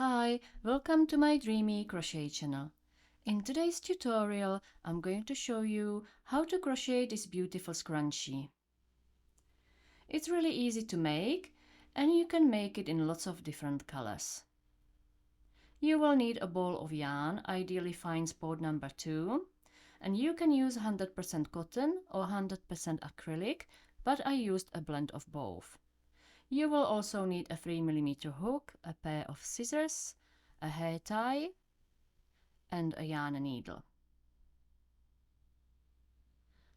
Hi, welcome to my Dreamee crochet channel. In today's tutorial, I'm going to show you how to crochet this beautiful scrunchie. It's really easy to make and you can make it in lots of different colors. You will need a ball of yarn, ideally fine sport number 2, and you can use 100% cotton or 100% acrylic, but I used a blend of both. You will also need a 3mm hook, a pair of scissors, a hair tie, and a yarn needle.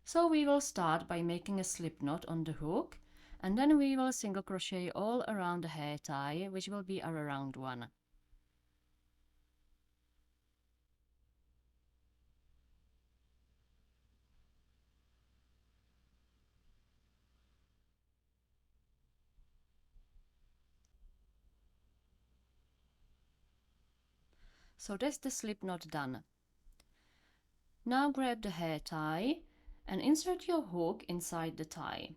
So we will start by making a slip knot on the hook, and then we will single crochet all around the hair tie, which will be our round one. So that's the slip knot done. Now grab the hair tie and insert your hook inside the tie.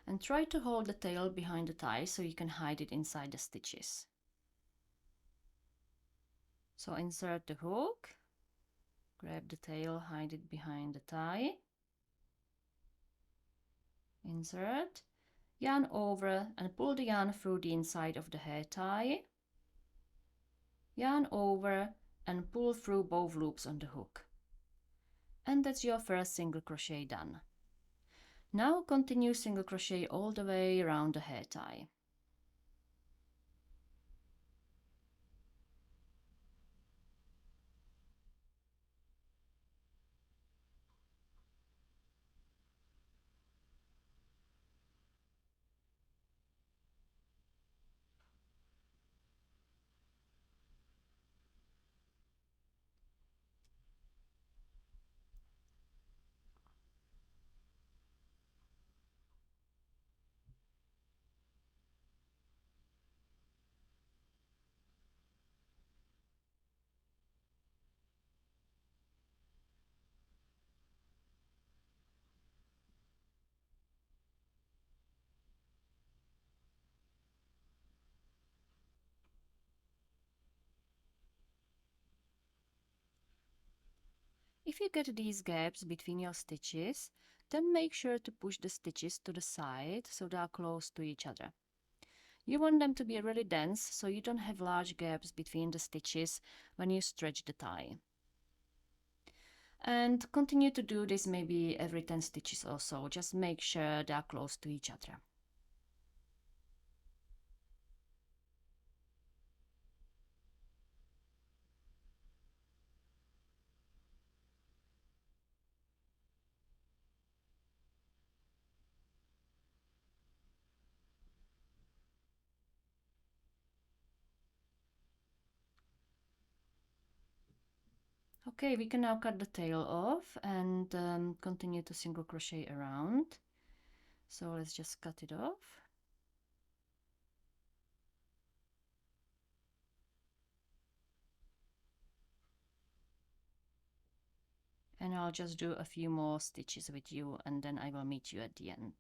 And try to hold the tail behind the tie so you can hide it inside the stitches. So insert the hook, grab the tail, hide it behind the tie, insert, yarn over and pull the yarn through the inside of the hair tie, yarn over and pull through both loops on the hook. And that's your first single crochet done. Now continue single crochet all the way around the hair tie. If you get these gaps between your stitches, then make sure to push the stitches to the side so they are close to each other. You want them to be really dense so you don't have large gaps between the stitches when you stretch the tie. And continue to do this maybe every 10 stitches or so, just make sure they are close to each other. Okay, we can now cut the tail off and continue to single crochet around. So let's just cut it off. And I'll just do a few more stitches with you and then I will meet you at the end.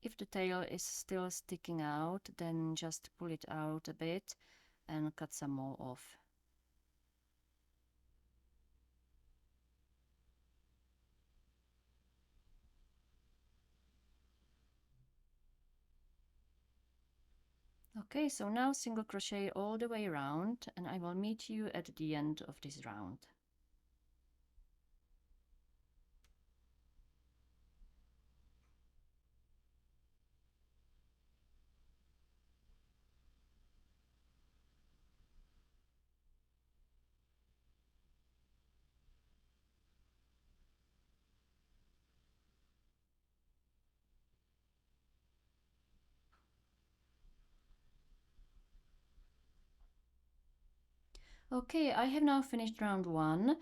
If the tail is still sticking out, then just pull it out a bit and cut some more off. Okay, so now single crochet all the way around and I will meet you at the end of this round. Okay, I have now finished round 1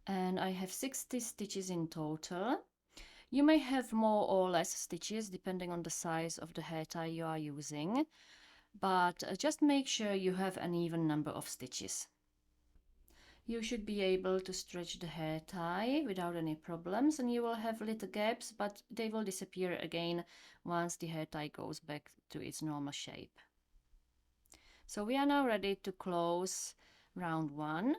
and I have 60 stitches in total. You may have more or less stitches depending on the size of the hair tie you are using, but just make sure you have an even number of stitches. You should be able to stretch the hair tie without any problems, and you will have little gaps, but they will disappear again once the hair tie goes back to its normal shape. So we are now ready to close round 1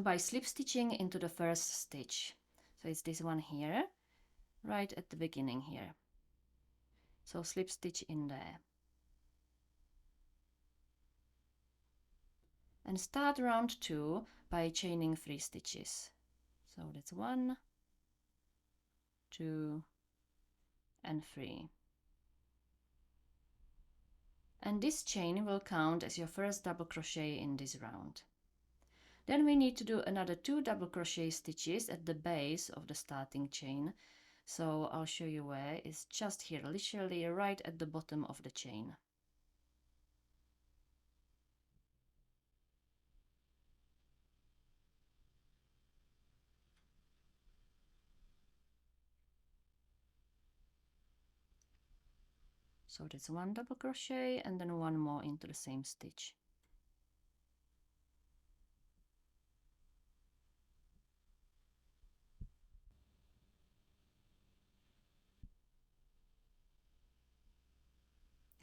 by slip stitching into the first stitch. So it's this one here, right at the beginning here. So slip stitch in there. And start round 2 by chaining 3 stitches. So that's 1, 2, and 3. And this chain will count as your first double crochet in this round. Then we need to do another 2 double crochet stitches at the base of the starting chain. So I'll show you where. It's just here, literally right at the bottom of the chain. So that's 1 double crochet and then 1 more into the same stitch.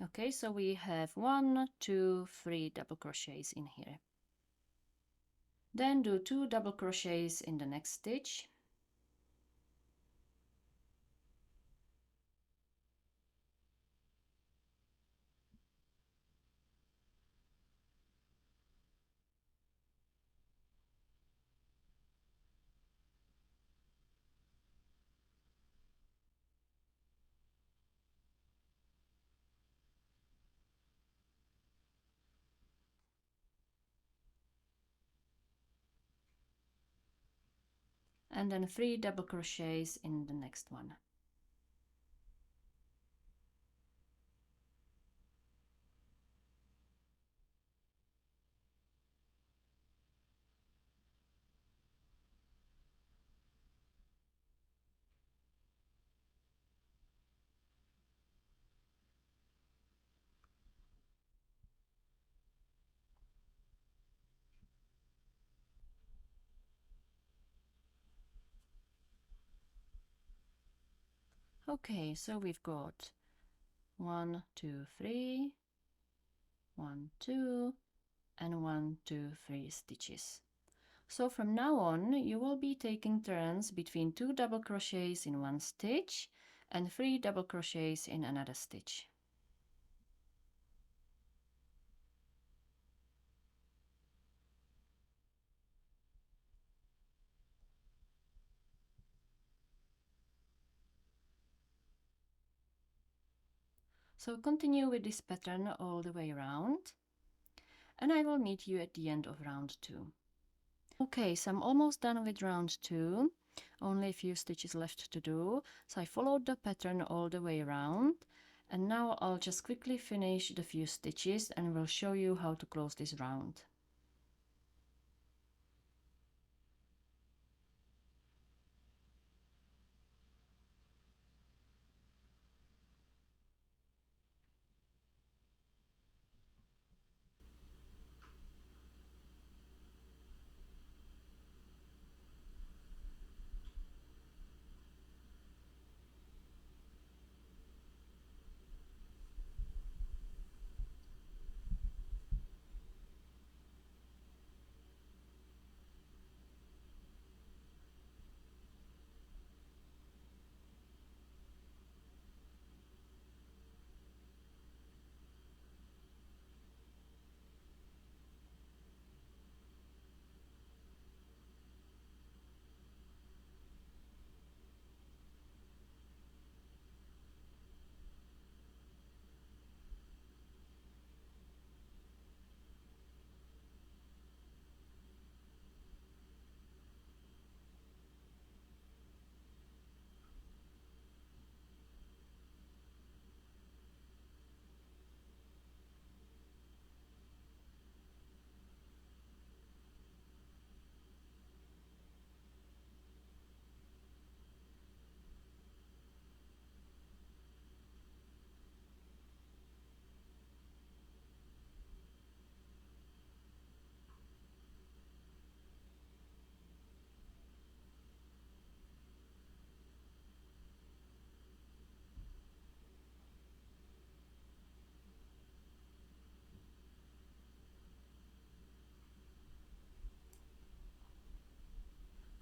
Okay, so we have 1, 2, 3 double crochets in here. Then do 2 double crochets in the next stitch. And then 3 double crochets in the next one. Okay, so we've got 1, 2, 3, 1, 2, and 1, 2, 3 stitches. So from now on, you will be taking turns between 2 double crochets in one stitch and 3 double crochets in another stitch. So continue with this pattern all the way around, and I will meet you at the end of round 2. Okay, so I'm almost done with round 2, only a few stitches left to do. So I followed the pattern all the way around, and now I'll just quickly finish the few stitches and will show you how to close this round.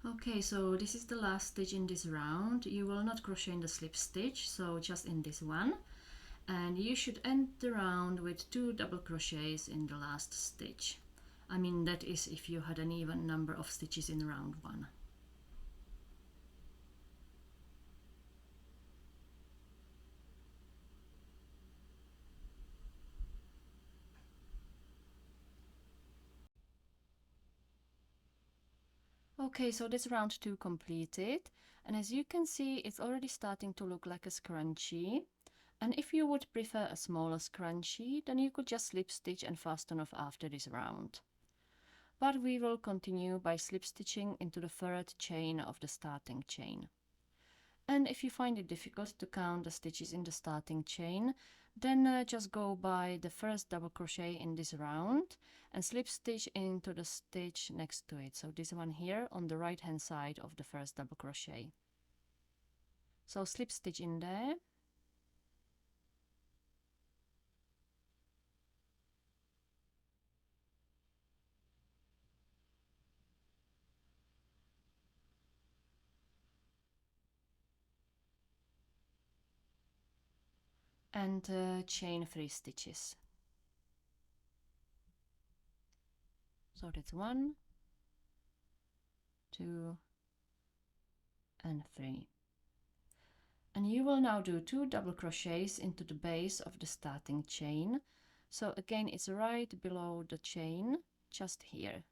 Okay, so this is the last stitch in this round. You will not crochet in the slip stitch, so just in this one. And you should end the round with 2 double crochets in the last stitch. I mean, that is if you had an even number of stitches in round 1. Okay, so that's round 2 completed, and as you can see, it's already starting to look like a scrunchie. And if you would prefer a smaller scrunchie, then you could just slip stitch and fasten off after this round. But we will continue by slip stitching into the third chain of the starting chain. And if you find it difficult to count the stitches in the starting chain, then just go by the first double crochet in this round and slip stitch into the stitch next to it. So this one here on the right hand side of the first double crochet. So slip stitch in there. And chain 3 stitches. So that's 1, 2, and 3. And you will now do 2 double crochets into the base of the starting chain. So again, it's right below the chain, just here.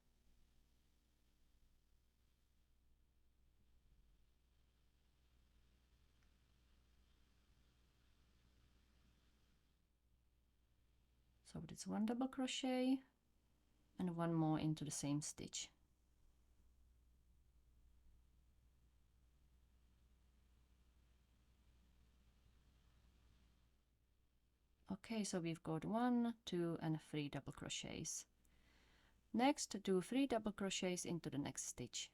So that's 1 double crochet and 1 more into the same stitch. Okay, so we've got 1, 2, and 3 double crochets. Next, do 3 double crochets into the next stitch.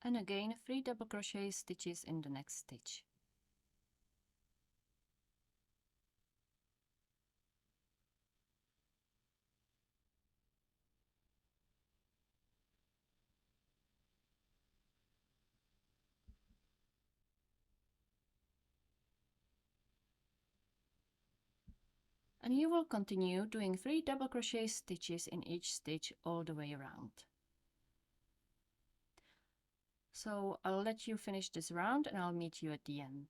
And again 3 double crochet stitches in the next stitch. And you will continue doing 3 double crochet stitches in each stitch all the way around. So I'll let you finish this round and I'll meet you at the end.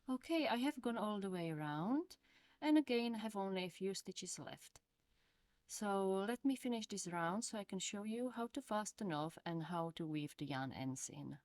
Okay, I have gone all the way around and again have only a few stitches left. So let me finish this round so I can show you how to fasten off and how to weave the yarn ends in.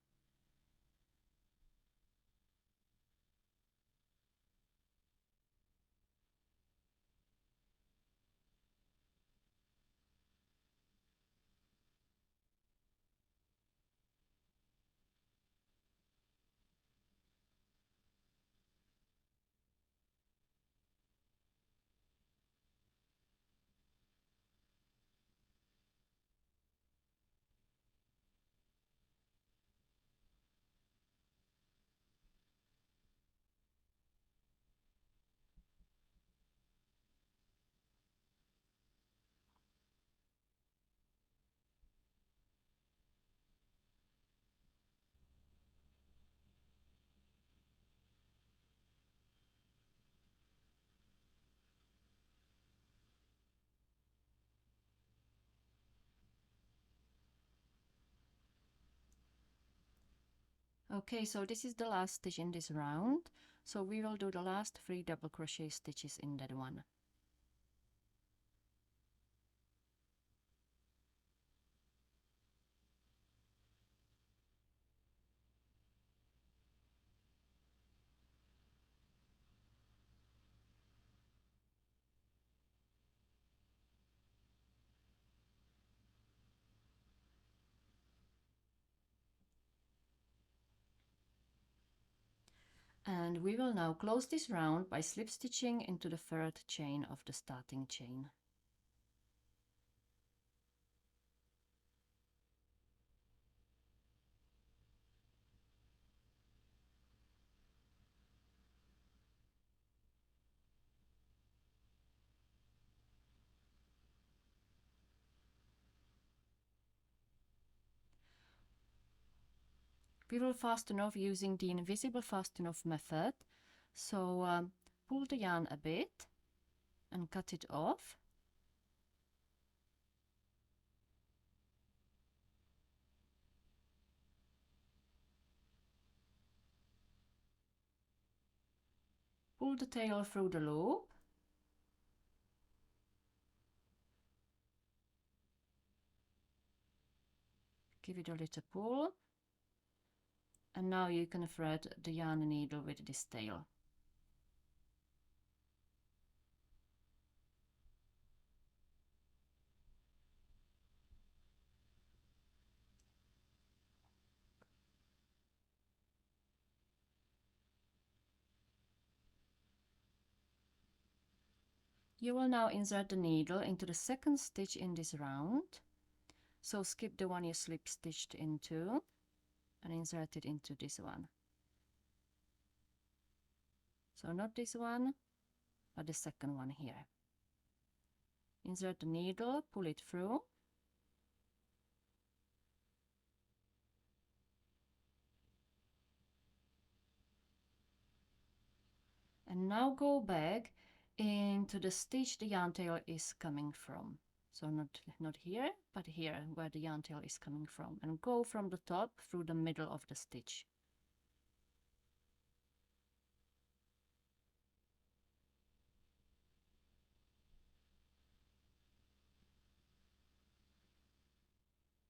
Okay, so this is the last stitch in this round, so we will do the last 3 double crochet stitches in that one. And we will now close this round by slip stitching into the third chain of the starting chain. We will fasten off using the invisible fasten off method. So pull the yarn a bit and cut it off. Pull the tail through the loop. Give it a little pull. And now you can thread the yarn needle with this tail. You will now insert the needle into the second stitch in this round. So skip the one you slip stitched into and insert it into this one. So not this one, but the second one here. Insert the needle, pull it through. And now go back into the stitch the yarn tail is coming from. So not here, but here where the yarn tail is coming from. And go from the top through the middle of the stitch.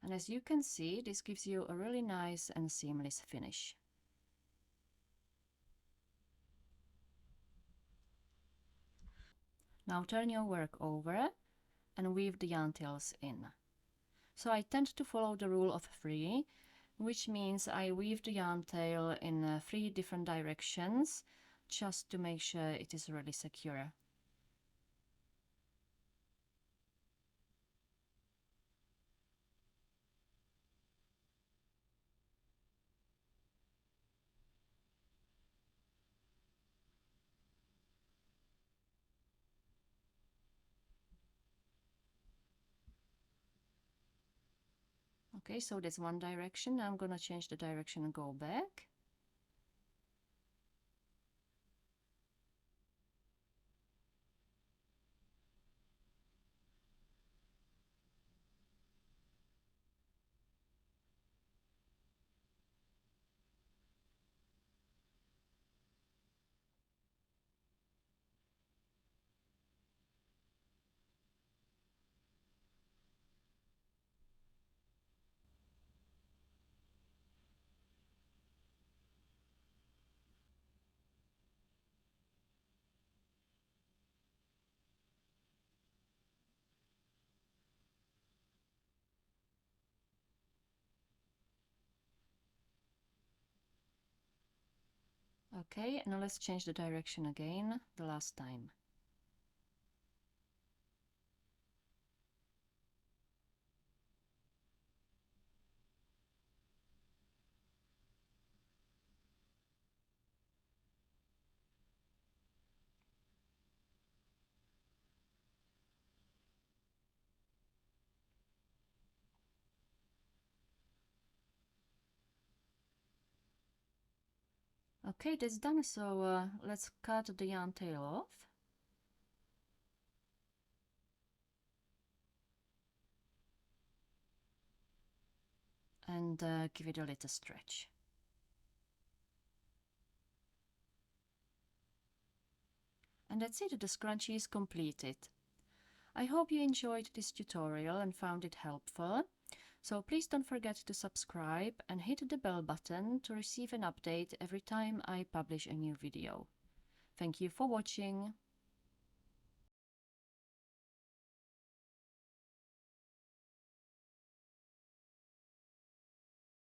And as you can see, this gives you a really nice and seamless finish. Now turn your work over and weave the yarn tails in. So I tend to follow the rule of 3, which means I weave the yarn tail in 3 different directions, just to make sure it is really secure. Okay, so that's one direction. Now I'm gonna change the direction and go back. Okay, now let's change the direction again, the last time. Okay, that's done, so let's cut the yarn tail off. And give it a little stretch. And that's it, the scrunchie is completed. I hope you enjoyed this tutorial and found it helpful. So please don't forget to subscribe and hit the bell button to receive an update every time I publish a new video. Thank you for watching.